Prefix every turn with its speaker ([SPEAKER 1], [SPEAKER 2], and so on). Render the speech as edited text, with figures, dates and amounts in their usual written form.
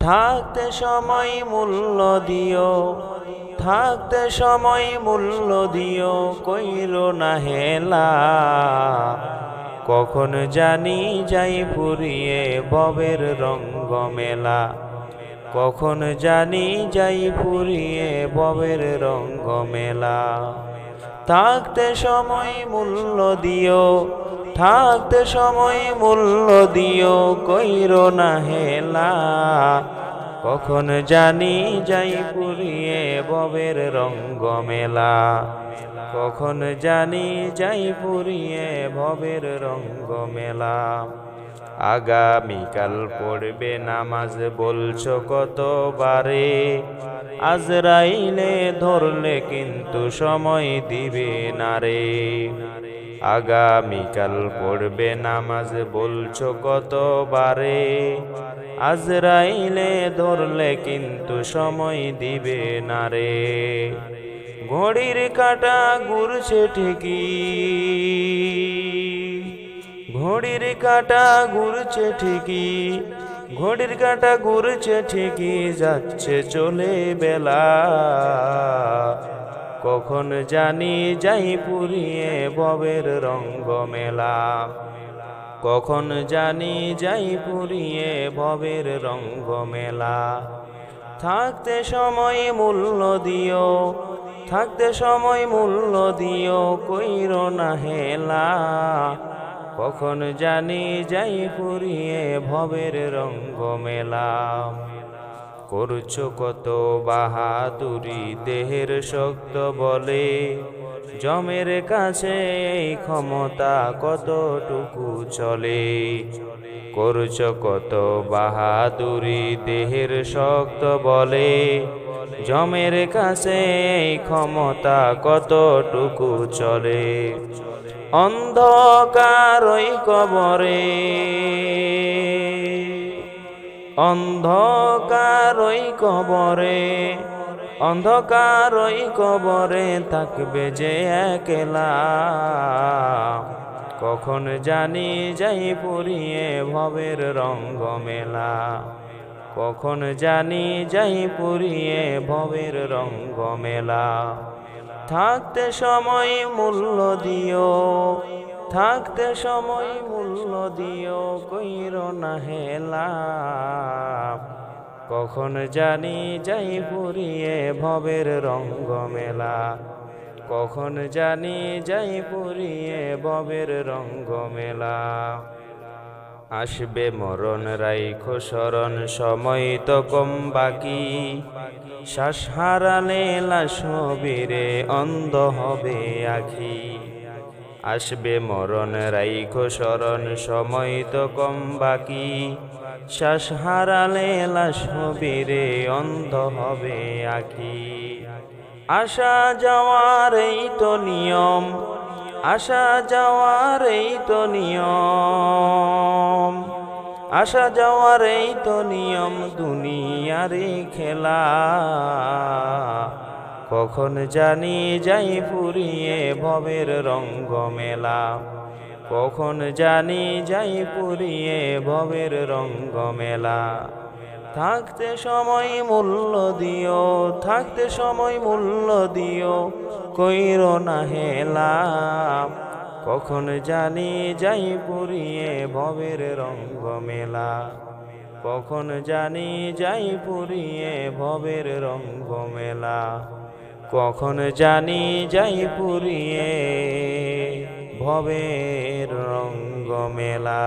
[SPEAKER 1] থাকতে সময় মূল্য দিও, থাকতে সময় মূল্য দিও, কইরো না হেলা। কখন জানি যাই ফুরিয়ে ভবের রঙ্গ মেলা, কখন জানি যাই ফুরিয়ে ভবের রঙ্গ মেলা। থাকতে সময় মূল্য দিও, থাকতে সময় মূল্য দিও, কইরো না হেলা। কখন জানি যাই ফুরিয়ে ভবের রঙ্গ মেলা, কখন জানি যাই ফুরিয়ে ভবের রঙ্গ মেলা। আগামীকাল পড়বে নামাজ বলছো কতবারে, আজরাইলে ধরলে কিন্তু সময় দিবে না রে। আগামীকাল পড়বে নামাজ বলছো কতবারে, আজরাইলে ধরলে কিন্তু সময় দিবে না রে। ঘড়ির কাঁটা ঘুরছে ঠিকই, ঘড়ির কাঁটা ঘুরছে ঠিকই, ঘড়ির কাঁটা ঘুরছে ঠিকই, যাচ্ছে চলে বেলা। কখন জানি যাই ফুরিয়ে ভবের রঙ্গ মেলা, কখন জানি যাই ফুরিয়ে ভবের রঙ্গ মেলা। থাকতে সময় মূল্য দিও, থাকতে সময় মূল্য দিও, কইরো না হেলা। কখন জানি যাই ফুরিয়ে ভবের রঙ্গ মেলা। করছো কত বাহাদুরি দেহের শক্ত বলে, জমের কাছে এই ক্ষমতা কতটুকু চলে। করছো কত বাহাদুরি দেহের শক্ত বলে, জমের কাছে এই ক্ষমতা কতটুকু চলে। অন্ধকার ওই কবরে, অন্ধকার ওই কবরে, অন্ধকার ওই কবরে থাকবে যে একলা। কখন জানি যাই ফুরিয়ে ভবের রঙ্গ মেলা, কখন জানি যাই ফুরিয়ে ভবের রঙ্গ মেলা। থাকতে সময় মূল্য দিও, থাকতে সময় মূল্য দিও, কইরো না হেলা। কখন জানি যাই ফুরিয়ে ভবের রঙ্গ মেলা, কখন জানি যাই ফুরিয়ে ভবের রঙ্গ মেলা। আসবে মরণ রাইখো স্মরণ, সময় তো কম বাকি, শ্বাস হারালে লাশ হবিরে অন্ধ হবে আখি। আসবে মরণ রাইখো স্মরণ, সময় তো কম বাকি, শ্বাস হারালে লাশ হবিরে অন্ধ হবে আখি। আসা যাওয়ার এই তো নিয়ম, আসা যাওয়ার এই তো নিয়ম, আসা যাওয়ার এই তো নিয়ম, দুনিয়ারে খেলা। কখন জানি যাই ফুরিয়ে ভবের রঙ্গ মেলা, কখন জানি যাই ফুরিয়ে ভবের রঙ্গ মেলা। থাকতে সময় মূল্য দিও, থাকতে সময় মূল্য দিও, কইরো না হেলা। কখন জানি যাই ফুরিয়ে ভবের রঙ্গ মেলা, কখন জানি যাই ফুরিয়ে ভবের রঙ্গ মেলা, কখন জানি যাই ফুরিয়ে ভবের রঙ্গ মেলা।